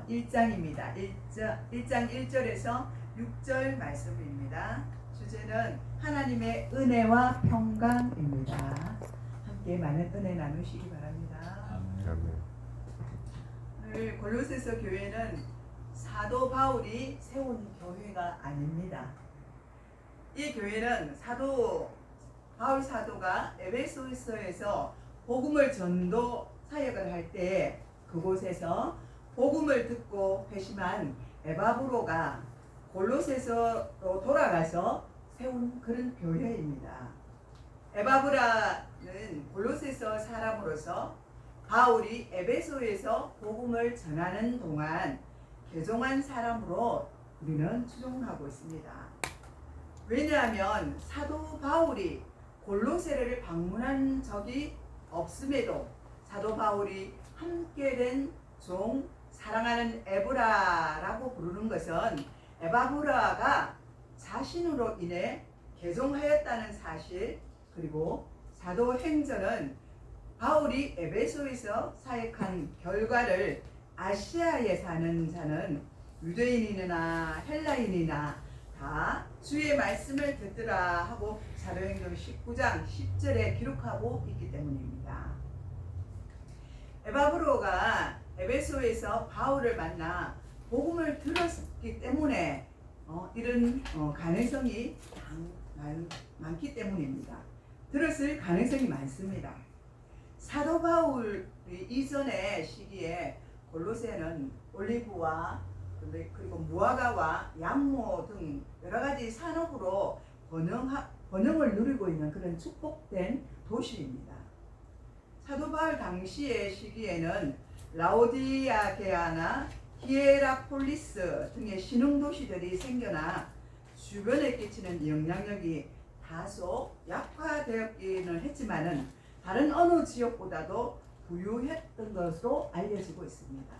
1장입니다. 1장 1절에서 6절 말씀입니다. 주제는 하나님의 은혜와 평강입니다. 함께 많은 은혜 나누시기 바랍니다. 오늘 골로새서 교회는 사도 바울이 세운 교회가 아닙니다. 이 교회는 바울 사도가 에베소서에서 복음을 전도 사역을 할 때 그곳에서 복음을 듣고 회심한 에바브로가 골로새서로 돌아가서 세운 그런 교회입니다. 에바브라는 골로새서 사람으로서 바울이 에베소에서 복음을 전하는 동안 개종한 사람으로 우리는 추정하고 있습니다. 왜냐하면 사도 바울이 골로새를 방문한 적이 없음에도 사도 바울이 함께 된 종 사랑하는 에브라라고 부르는 것은 에바브라가 자신으로 인해 개종하였다는 사실, 그리고 사도행전은 바울이 에베소에서 사역한 결과를 아시아에 사는 자는 유대인이나 헬라인이나 다 주의 말씀을 듣더라 하고 사도행전 19장 10절에 기록하고 있기 때문입니다. 에바브로가 에베소에서 바울을 만나 복음을 들었기 때문에 이런 가능성이 많기 때문입니다. 들었을 가능성이 많습니다. 사도 바울이 이전의 시기에 골로새는 올리브와 그리고 무화과와 양모 등 여러 가지 산업으로 번영을 누리고 있는 그런 축복된 도시입니다. 사도 바울 당시의 시기에는 라오디아게아나 히에라폴리스 등의 신흥도시들이 생겨나 주변에 끼치는 영향력이 다소 약화되었기는 했지만은 다른 어느 지역보다도 부유했던 것으로 알려지고 있습니다.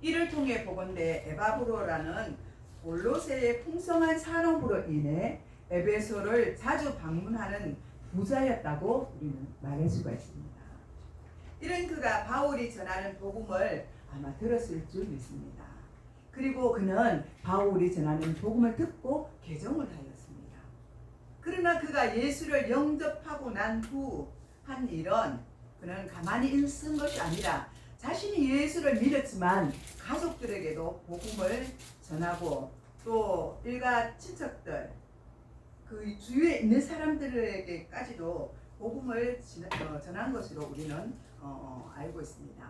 이를 통해 보건대 에바브로라는 골로새의 풍성한 산업으로 인해 에베소를 자주 방문하는 부자였다고 우리는 말할 수가 있습니다. 이런 그가 바울이 전하는 복음을 아마 들었을 줄 믿습니다. 그리고 그는 바울이 전하는 복음을 듣고 개종을 하였습니다. 그러나 그가 예수를 영접하고 난 후 한 일은 그는 가만히 있은 것이 아니라 자신이 예수를 믿었지만 가족들에게도 복음을 전하고 또 일가 친척들 그 주위에 있는 사람들에게까지도 복음을 전한 것으로 우리는 알고 있습니다.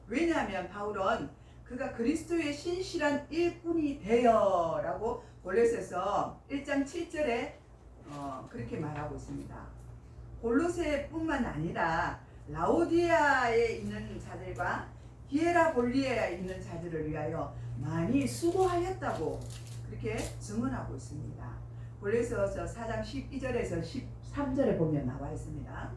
왜냐하면 바울은 그가 그리스도의 신실한 일꾼이 되어라고 골로새서 1장 7절에 그렇게 말하고 있습니다. 골로새뿐만 아니라 라오디아에 있는 자들과 히에라볼리아에 있는 자들을 위하여 많이 수고하였다고 그렇게 증언하고 있습니다. 골로새서 4장 12절에서 13절에 보면 나와 있습니다.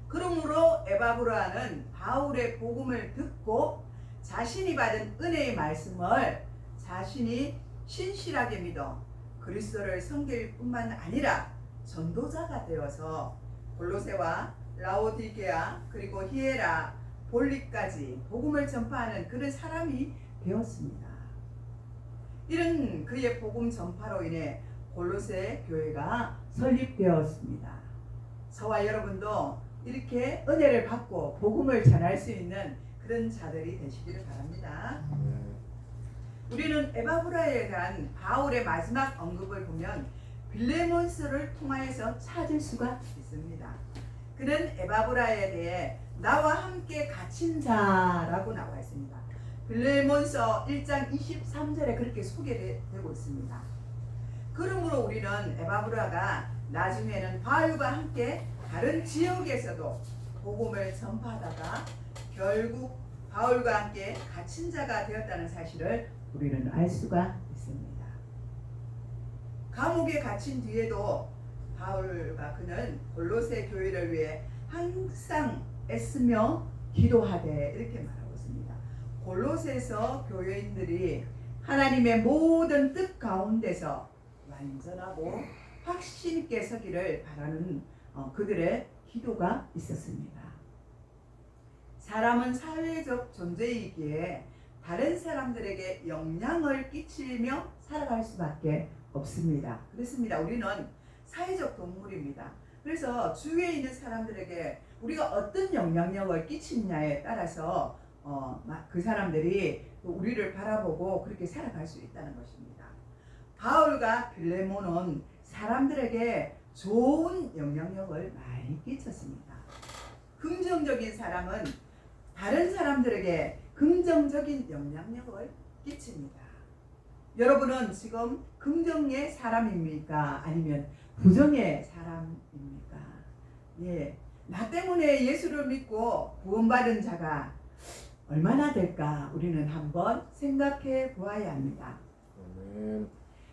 그러므로 에바브라는 바울의 복음을 듣고 자신이 받은 은혜의 말씀을 자신이 신실하게 믿어 그리스도를 섬길 뿐만 아니라 전도자가 되어서 골로새와 라오디게아 그리고 히에라 볼리까지 복음을 전파하는 그런 사람이 되었습니다. 이런 그의 복음 전파로 인해 골로새 교회가 설립되었습니다. 저와 여러분도 이렇게 은혜를 받고 복음을 전할 수 있는 그런 자들이 되시기를 바랍니다. 우리는 에바브라에 대한 바울의 마지막 언급을 보면 빌레몬서를 통하여서 찾을 수가 있습니다. 그는 에바브라에 대해 나와 함께 갇힌 자라고 나와 있습니다. 빌레몬서 1장 23절에 그렇게 소개되고 있습니다. 그러므로 우리는 에바브라가 나중에는 바울과 함께 다른 지역에서도 복음을 전파하다가 결국 바울과 함께 갇힌 자가 되었다는 사실을 우리는 알 수가 있습니다. 감옥에 갇힌 뒤에도 바울과 그는 골로새 교회를 위해 항상 애쓰며 기도하되 이렇게 말하고 있습니다. 골로새서 교회인들이 하나님의 모든 뜻 가운데서 완전하고 확신 있게 서기를 바라는 그들의 기도가 있었습니다. 사람은 사회적 존재이기에 다른 사람들에게 영향을 끼치며 살아갈 수밖에 없습니다. 그렇습니다. 우리는 사회적 동물입니다. 그래서 주위에 있는 사람들에게 우리가 어떤 영향력을 끼치느냐에 따라서 그 사람들이 우리를 바라보고 그렇게 살아갈 수 있다는 것입니다. 바울과 빌레몬은 사람들에게 좋은 영향력을 많이 끼쳤습니다. 긍정적인 사람은 다른 사람들에게 긍정적인 영향력을 끼칩니다. 여러분은 지금 긍정의 사람입니까? 아니면 부정의 사람입니까? 예, 나 때문에 예수를 믿고 구원받은 자가 얼마나 될까? 우리는 한번 생각해 보아야 합니다.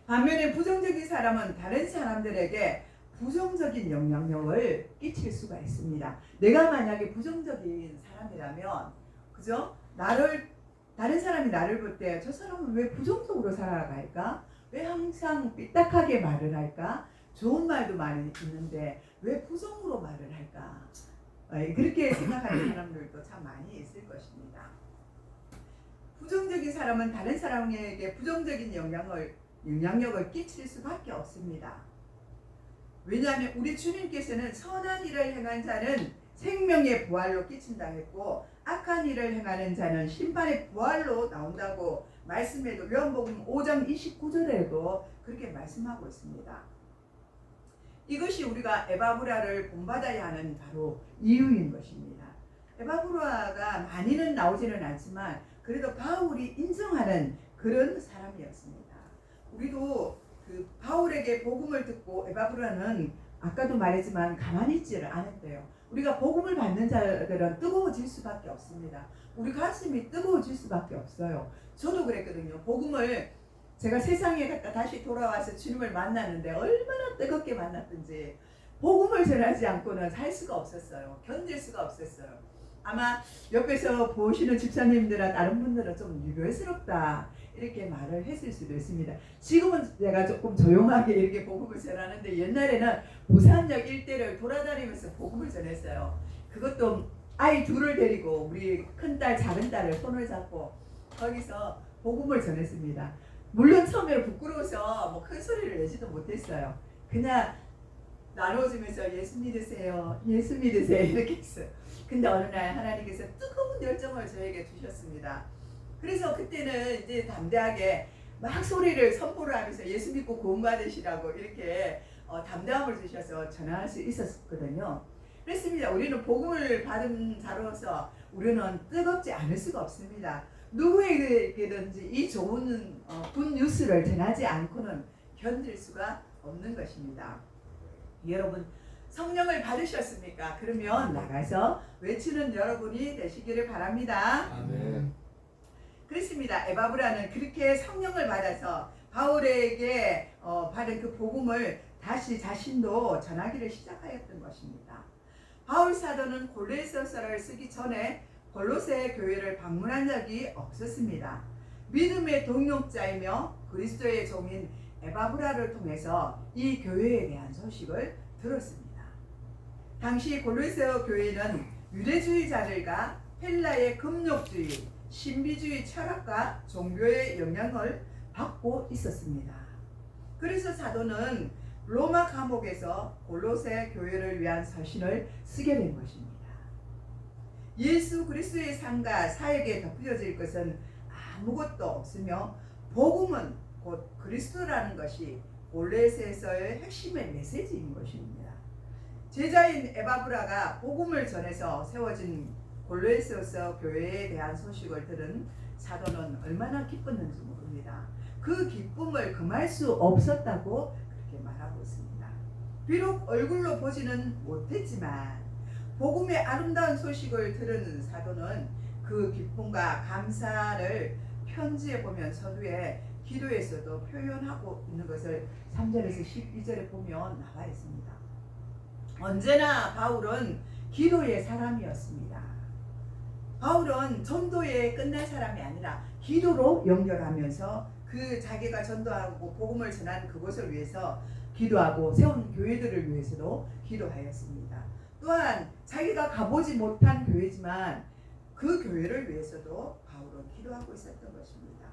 반면에 부정적인 사람은 다른 사람들에게 부정적인 영향력을 끼칠 수가 있습니다. 내가 만약에 부정적인 사람이라면, 그죠? 다른 사람이 나를 볼 때 저 사람은 왜 부정적으로 살아갈까? 왜 항상 삐딱하게 말을 할까? 좋은 말도 많이 있는데 왜 부정으로 말을 할까? 그렇게 생각하는 사람들도 참 많이 있을 것입니다. 부정적인 사람은 다른 사람에게 부정적인 영향력을 끼칠 수밖에 없습니다. 왜냐하면 우리 주님께서는 선한 일을 행한 자는 생명의 부활로 끼친다 했고 악한 일을 행하는 자는 심판의 부활로 나온다고 말씀해도 요한복음 5장 29절에도 그렇게 말씀하고 있습니다. 이것이 우리가 에바브라를 본받아야 하는 바로 이유인 것입니다. 에바브라가 많이는 나오지는 않지만 그래도 바울이 인정하는 그런 사람이었습니다. 우리도 그 바울에게 복음을 듣고 에바브라는 아까도 말했지만 가만히 있지를 않았대요. 우리가 복음을 받는 자들은 뜨거워질 수밖에 없습니다. 우리 가슴이 뜨거워질 수밖에 없어요. 저도 그랬거든요. 복음을 제가 세상에 갔다 다시 돌아와서 주님을 만났는데 얼마나 뜨겁게 만났든지 복음을 전하지 않고는 살 수가 없었어요. 견딜 수가 없었어요. 아마 옆에서 보시는 집사님들이나 다른 분들은 좀 유별스럽다 이렇게 말을 했을 수도 있습니다. 지금은 제가 조금 조용하게 이렇게 복음을 전하는데 옛날에는 부산역 일대를 돌아다니면서 복음을 전했어요. 그것도 아이 둘을 데리고 우리 큰딸 작은딸을 손을 잡고 거기서 복음을 전했습니다. 물론 처음에는 부끄러워서 뭐 큰 소리를 내지도 못했어요. 그냥 나눠주면서 예수 믿으세요, 예수 믿으세요 이렇게 했어요. 근데 어느 날 하나님께서 뜨거운 열정을 저에게 주셨습니다. 그래서 그때는 이제 담대하게 막 소리를 선포를 하면서 예수 믿고 구원받으시라고 이렇게 담대함을 주셔서 전할 수 있었거든요. 그렇습니다. 우리는 복음을 받은 자로서 우리는 뜨겁지 않을 수가 없습니다. 누구에게든지 이 좋은 굿뉴스를 전하지 않고는 견딜 수가 없는 것입니다. 여러분 성령을 받으셨습니까? 그러면 나가서 외치는 여러분이 되시기를 바랍니다. 아멘. 그렇습니다. 에바브라는 그렇게 성령을 받아서 바울에게 받은 그 복음을 다시 자신도 전하기를 시작하였던 것입니다. 바울 사도는 골로새서를 쓰기 전에 골로새 교회를 방문한 적이 없었습니다. 믿음의 동역자이며 그리스도의 종인 에바브라를 통해서 이 교회에 대한 소식을 들었습니다. 당시 골로새 교회는 유대주의자들과 헬라의 금욕주의, 신비주의 철학과 종교의 영향을 받고 있었습니다. 그래서 사도는 로마 감옥에서 골로새 교회를 위한 서신을 쓰게 된 것입니다. 예수 그리스도의 삶과 사역에 덧붙여질 것은 아무것도 없으며 복음은 곧 그리스도라는 것이 골로새서의 핵심의 메시지인 것입니다. 제자인 에바브라가 복음을 전해서 세워진 골로새서 교회에 대한 소식을 들은 사도는 얼마나 기뻤는지 모릅니다. 그 기쁨을 금할 수 없었다고 그렇게 말하고 있습니다. 비록 얼굴로 보지는 못했지만 복음의 아름다운 소식을 들은 사도는 그 기쁨과 감사를 편지에 보면 서두에 기도에서도 표현하고 있는 것을 3절에서 12절에 보면 나와 있습니다. 언제나 바울은 기도의 사람이었습니다. 바울은 전도에 끝날 사람이 아니라 기도로 연결하면서 그 자기가 전도하고 복음을 전하는 그것을 위해서 기도하고 세운 교회들을 위해서도 기도하였습니다. 또한 자기가 가보지 못한 교회지만 그 교회를 위해서도 바울은 기도하고 있었던 것입니다.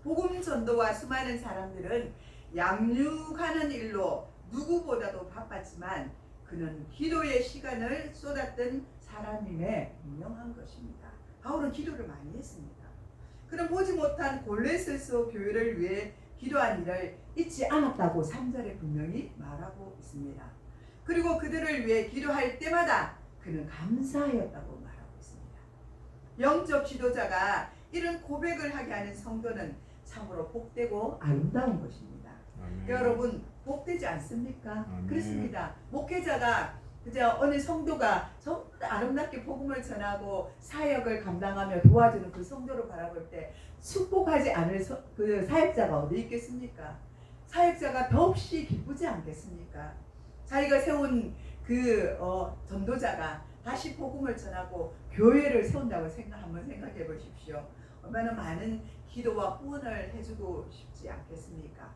복음 전도와 수많은 사람들은 양육하는 일로 누구보다도 바빴지만 그는 기도의 시간을 쏟았던 사람임에 분명한 것입니다. 바울은 기도를 많이 했습니다. 그는 보지 못한 골로새서 교회를 위해 기도한 일을 잊지 않았다고 3절에 분명히 말하고 있습니다. 그리고 그들을 위해 기도할 때마다 그는 감사하였다고 말하고 있습니다. 영적 지도자가 이런 고백을 하게 하는 성도는 참으로 복되고 아름다운 것입니다. 아멘. 여러분 복되지 않습니까? 아멘. 그렇습니다. 목회자가 그저 어느 성도가 정말 아름답게 복음을 전하고 사역을 감당하며 도와주는 그 성도를 바라볼 때 축복하지 않을 그 사역자가 어디 있겠습니까? 사역자가 더없이 기쁘지 않겠습니까? 자기가 세운 그 전도자가 다시 복음을 전하고 교회를 세운다고 한번 생각해 보십시오. 얼마나 많은 기도와 후원을 해주고 싶지 않겠습니까?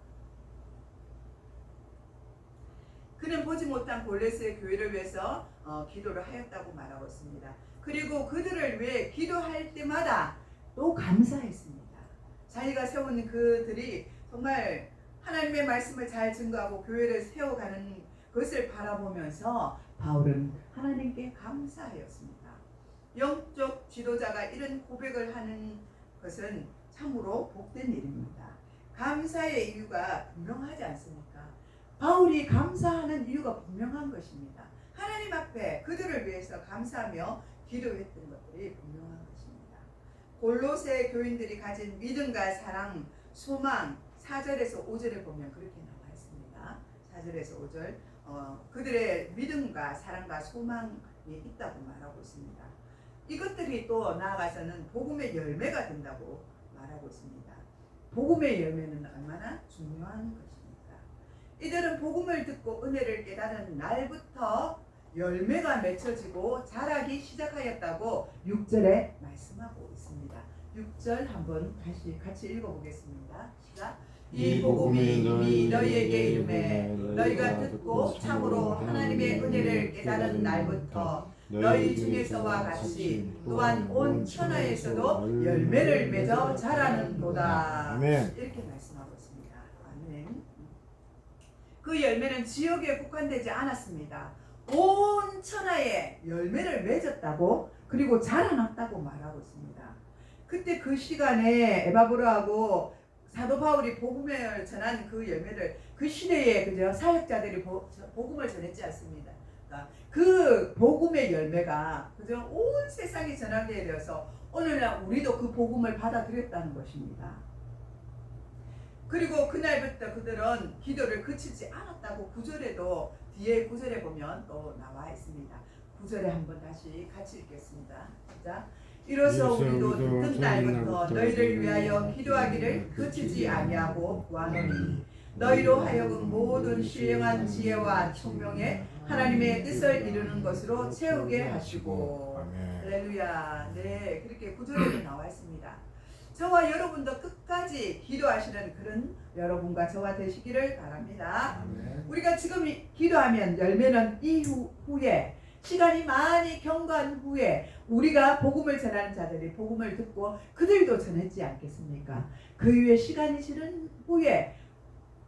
그는 보지 못한 골로새 교회를 위해서 기도를 하였다고 말하고 있습니다. 그리고 그들을 위해 기도할 때마다 또 감사했습니다. 자기가 세운 그들이 정말 하나님의 말씀을 잘 증거하고 교회를 세워가는 것을 바라보면서 바울은 하나님께 감사하였습니다. 영적 지도자가 이런 고백을 하는 것은 참으로 복된 일입니다. 감사의 이유가 분명하지 않습니까? 바울이 감사하는 이유가 분명한 것입니다. 하나님 앞에 그들을 위해서 감사하며 기도했던 것들이 분명한 것입니다. 골로새 교인들이 가진 믿음과 사랑, 소망 4절에서 5절에 보면 그렇게 나와 있습니다. 4절에서 5절 그들의 믿음과 사랑과 소망이 있다고 말하고 있습니다. 이것들이 또 나아가서는 복음의 열매가 된다고 말하고 있습니다. 복음의 열매는 얼마나 중요한 것입니다. 이들은 복음을 듣고 은혜를 깨달은 날부터 열매가 맺혀지고 자라기 시작하였다고 6절에 말씀하고 있습니다. 6절 한번 다시 같이 읽어보겠습니다. 시작. 이 복음이 이미 너희에게 이름에 너희가 듣고 참으로 하나님의 은혜를 깨달은 날부터 너희 중에서와 같이 또한 온 천하에서도 열매를 맺어 자라는도다. 아멘. 이렇게 말씀하고 있습니다. 아멘. 그 열매는 지역에 국한되지 않았습니다. 온 천하에 열매를 맺었다고 그리고 자라났다고 말하고 있습니다. 그때 그 시간에 에바브로하고 사도 바울이 복음을 전한 그 열매를 그 시대에 그저 사역자들이 복음을 전했지 않습니다. 그러니까 그 복음의 열매가 그저 온 세상에 전하게 되어서 오늘날 우리도 그 복음을 받아들였다는 것입니다. 그리고 그날부터 그들은 기도를 그치지 않았다고 9절에도 뒤에 9절에 보면 또 나와 있습니다. 9절에 한번 다시 같이 읽겠습니다. 시작. 이로써 우리도 듣는 날부터 너희를 위하여 기도하기를 그치지 아니하고 구하노니 너희로 하여금 모든 신령한 지혜와 총명에 하나님의 뜻을 이루는 것으로 채우게 하시고. 할렐루야. 네, 그렇게 9절에도 나와 있습니다. 저와 여러분도 끝까지 기도하시는 그런 여러분과 저와 되시기를 바랍니다. 우리가 지금 기도하면 열매는 이후에 시간이 많이 경과한 후에 우리가 복음을 전하는 자들이 복음을 듣고 그들도 전했지 않겠습니까? 그 후에 시간이 지난 후에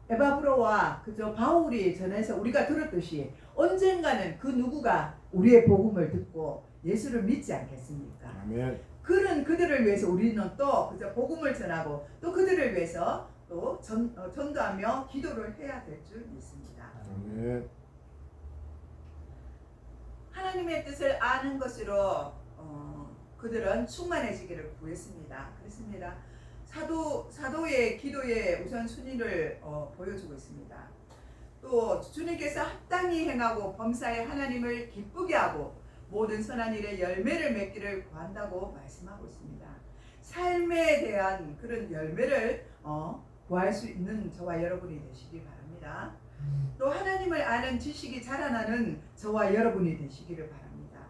에바브로와 그저 바울이 전해서 우리가 들었듯이 언젠가는 그 누구가 우리의 복음을 듣고 예수를 믿지 않겠습니까? 아멘. 그런 그들을 위해서 우리는 또 그저 복음을 전하고 또 그들을 위해서 또 전도하며 기도를 해야 될 줄 믿습니다. 아멘. 하나님의 뜻을 아는 것으로 그들은 충만해지기를 구했습니다. 그렇습니다. 사도의 기도의 우선순위를 보여주고 있습니다. 또 주님께서 합당히 행하고 범사에 하나님을 기쁘게 하고 모든 선한 일에 열매를 맺기를 구한다고 말씀하고 있습니다. 삶에 대한 그런 열매를 구할 수 있는 저와 여러분이 되시기 바랍니다. 또 하나님을 아는 지식이 자라나는 저와 여러분이 되시기를 바랍니다.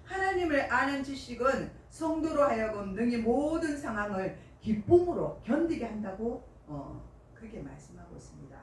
하나님을 아는 지식은 성도로 하여금 능히 모든 상황을 기쁨으로 견디게 한다고 그렇게 말씀하고 있습니다.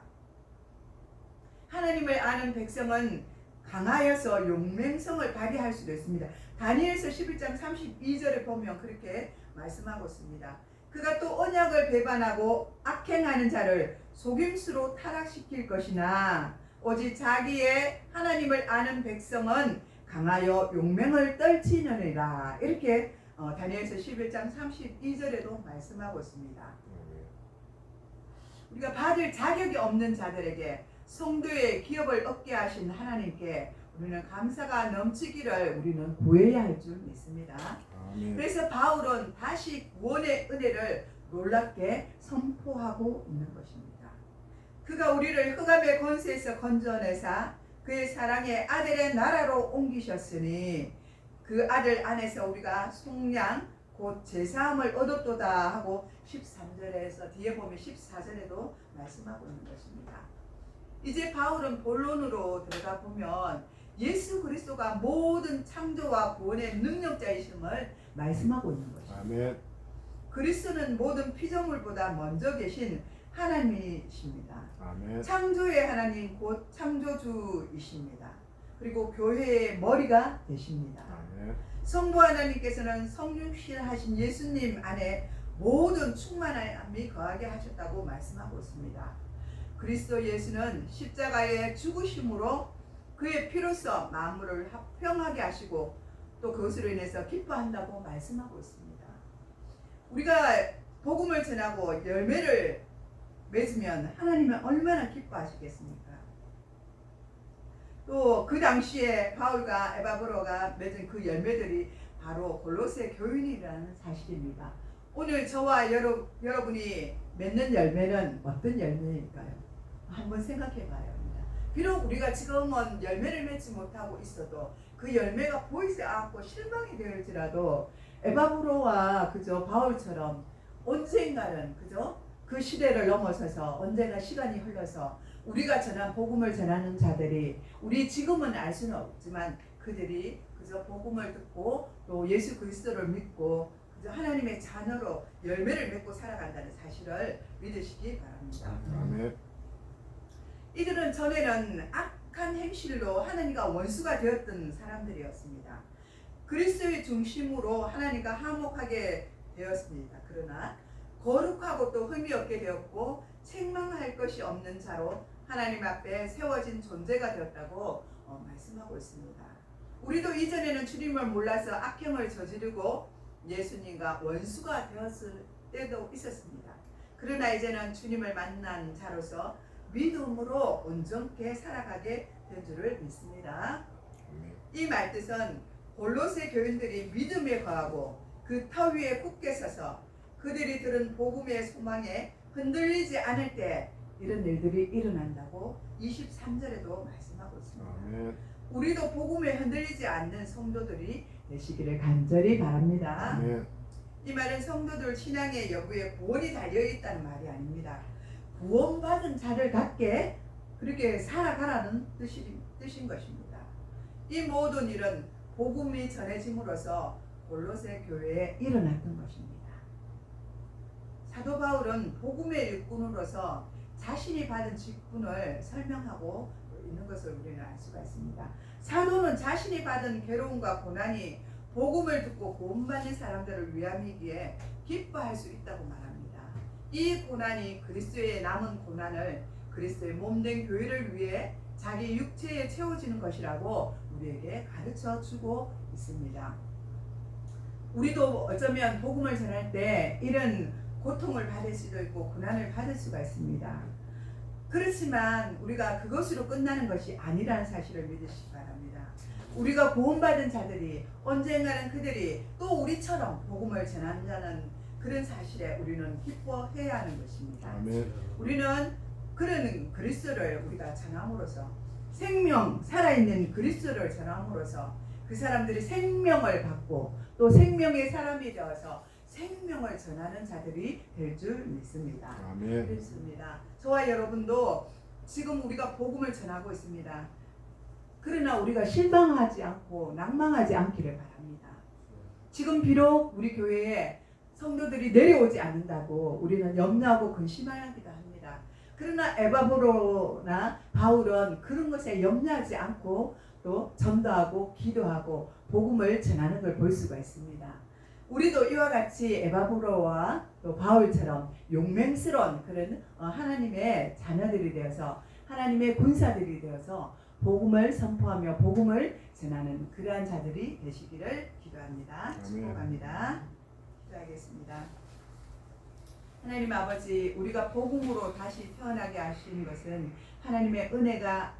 하나님을 아는 백성은 강하여서 용맹성을 발휘할 수도 있습니다. 다니엘서 11장 32절에 보면 그렇게 말씀하고 있습니다. 그가 또 언약을 배반하고 악행하는 자를 속임수로 타락시킬 것이나 오직 자기의 하나님을 아는 백성은 강하여 용맹을 떨치느니라. 이렇게 다니엘서 11장 32절에도 말씀하고 있습니다. 우리가 받을 자격이 없는 자들에게 성도의 기업을 얻게 하신 하나님께 우리는 감사가 넘치기를 우리는 구해야 할 줄 믿습니다. 아멘. 그래서 바울은 다시 구원의 은혜를 놀랍게 선포하고 있는 것입니다. 그가 우리를 흑암의 권세에서 건져내사 그의 사랑의 아들의 나라로 옮기셨으니 그 아들 안에서 우리가 속량 곧 제사함을 얻었도다 하고 13절에서 뒤에 보면 14절에도 말씀하고 있는 것입니다. 이제 바울은 본론으로 들어가 보면 예수 그리스도가 모든 창조와 구원의 능력자이심을 말씀하고 있는 것입니다. 아멘. 그리스도는 모든 피조물보다 먼저 계신 하나님이십니다. 아멘. 창조의 하나님 곧 창조주이십니다. 그리고 교회의 머리가 되십니다. 아멘. 성부 하나님께서는 성육신하신 예수님 안에 모든 충만함이 거하게 하셨다고 말씀하고 있습니다. 그리스도 예수는 십자가의 죽으심으로 그의 피로써 만물을 합평하게 하시고 또 그것으로 인해서 기뻐한다고 말씀하고 있습니다. 우리가 복음을 전하고 열매를 맺으면 하나님은 얼마나 기뻐하시겠습니까? 또 그 당시에 바울과 에바브로가 맺은 그 열매들이 바로 골로새 교인이라는 사실입니다. 오늘 저와 여러분이 맺는 열매는 어떤 열매일까요? 한번 생각해 봐야 합니다. 비록 우리가 지금은 열매를 맺지 못하고 있어도 그 열매가 보이지 않고 실망이 되었지라도 에바브로와 그저 바울처럼 언젠가는 그저 그 시대를 넘어서서 언젠가 시간이 흘러서 우리가 전한 복음을 전하는 자들이 우리 지금은 알 수는 없지만 그들이 그저 복음을 듣고 또 예수 그리스도를 믿고 그저 하나님의 자녀로 열매를 맺고 살아간다는 사실을 믿으시기 바랍니다. 아멘. 이들은 전에는 악한 행실로 하나님과 원수가 되었던 사람들이었습니다. 그리스도의 중심으로 하나님과 화목하게 되었습니다. 그러나 거룩하고 또 흠이 없게 되었고 책망할 것이 없는 자로 하나님 앞에 세워진 존재가 되었다고 말씀하고 있습니다. 우리도 이전에는 주님을 몰라서 악행을 저지르고 예수님과 원수가 되었을 때도 있었습니다. 그러나 이제는 주님을 만난 자로서 믿음으로 온전케 살아가게 된 줄을 믿습니다. 이 말뜻은 골로새 교인들이 믿음에 거하고 그 터 위에 굳게 서서 그들이 들은 복음의 소망에 흔들리지 않을 때 이런 일들이 일어난다고 23절에도 말씀하고 있습니다. 아멘. 우리도 복음에 흔들리지 않는 성도들이 되시기를 간절히 바랍니다. 아멘. 이 말은 성도들 신앙의 여부에 구원이 달려있다는 말이 아닙니다. 구원받은 자를 갖게 그렇게 살아가라는 뜻인 것입니다. 이 모든 일은 복음이 전해짐으로써 골로새 교회에 일어났던 것입니다. 사도 바울은 복음의 일꾼으로서 자신이 받은 직분을 설명하고 있는 것을 우리는 알 수가 있습니다. 사도는 자신이 받은 괴로움과 고난이 복음을 듣고 구원받는 사람들을 위함이기에 기뻐할 수 있다고 말합니다. 이 고난이 그리스도의 남은 고난을 그리스도의 몸된 교회를 위해 자기 육체에 채워지는 것이라고 우리에게 가르쳐 주고 있습니다. 우리도 어쩌면 복음을 전할 때 이런 고통을 받을 수도 있고 고난을 받을 수가 있습니다. 그렇지만 우리가 그것으로 끝나는 것이 아니라는 사실을 믿으시기 바랍니다. 우리가 구원받은 자들이 언젠가는 그들이 또 우리처럼 복음을 전한다는 그런 사실에 우리는 기뻐해야 하는 것입니다. 아멘. 우리는 그런 그리스도를 우리가 전함으로써 생명, 살아있는 그리스도를 전함으로써 그 사람들이 생명을 받고 또 생명의 사람이 되어서 생명을 전하는 자들이 될 줄 믿습니다. 아멘. 그렇습니다. 저와 여러분도 지금 우리가 복음을 전하고 있습니다. 그러나 우리가 실망하지 않고 낭망하지 않기를 바랍니다. 지금 비록 우리 교회에 성도들이 내려오지 않는다고 우리는 염려하고 근심하기도 합니다. 그러나 에바브로나 바울은 그런 것에 염려하지 않고 또 전도하고 기도하고 복음을 전하는 걸 볼 수가 있습니다. 우리도 이와 같이 에바브로와 또 바울처럼 용맹스러운 그런 하나님의 자녀들이 되어서 하나님의 군사들이 되어서 복음을 선포하며 복음을 전하는 그러한 자들이 되시기를 기도합니다. 축복합니다. 기도하겠습니다. 하나님 아버지, 우리가 복음으로 다시 태어나게 하신 것은 하나님의 은혜가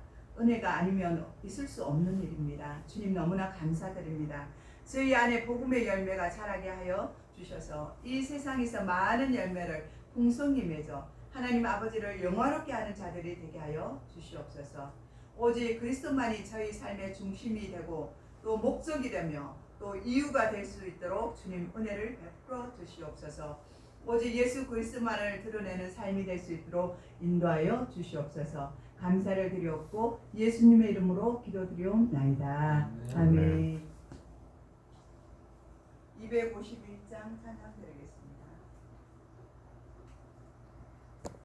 아니면 있을 수 없는 일입니다. 주님 너무나 감사드립니다. 저희 안에 복음의 열매가 자라게 하여 주셔서 이 세상에서 많은 열매를 풍성히 맺어 하나님 아버지를 영화롭게 하는 자들이 되게 하여 주시옵소서. 오직 그리스도만이 저희 삶의 중심이 되고 또 목적이 되며 또 이유가 될 수 있도록 주님 은혜를 베풀어 주시옵소서. 오직 예수 그리스도만을 드러내는 삶이 될 수 있도록 인도하여 주시옵소서. 감사를 드리옵고 예수님의 이름으로 기도드리옵나이다. 아멘. 251장 찬양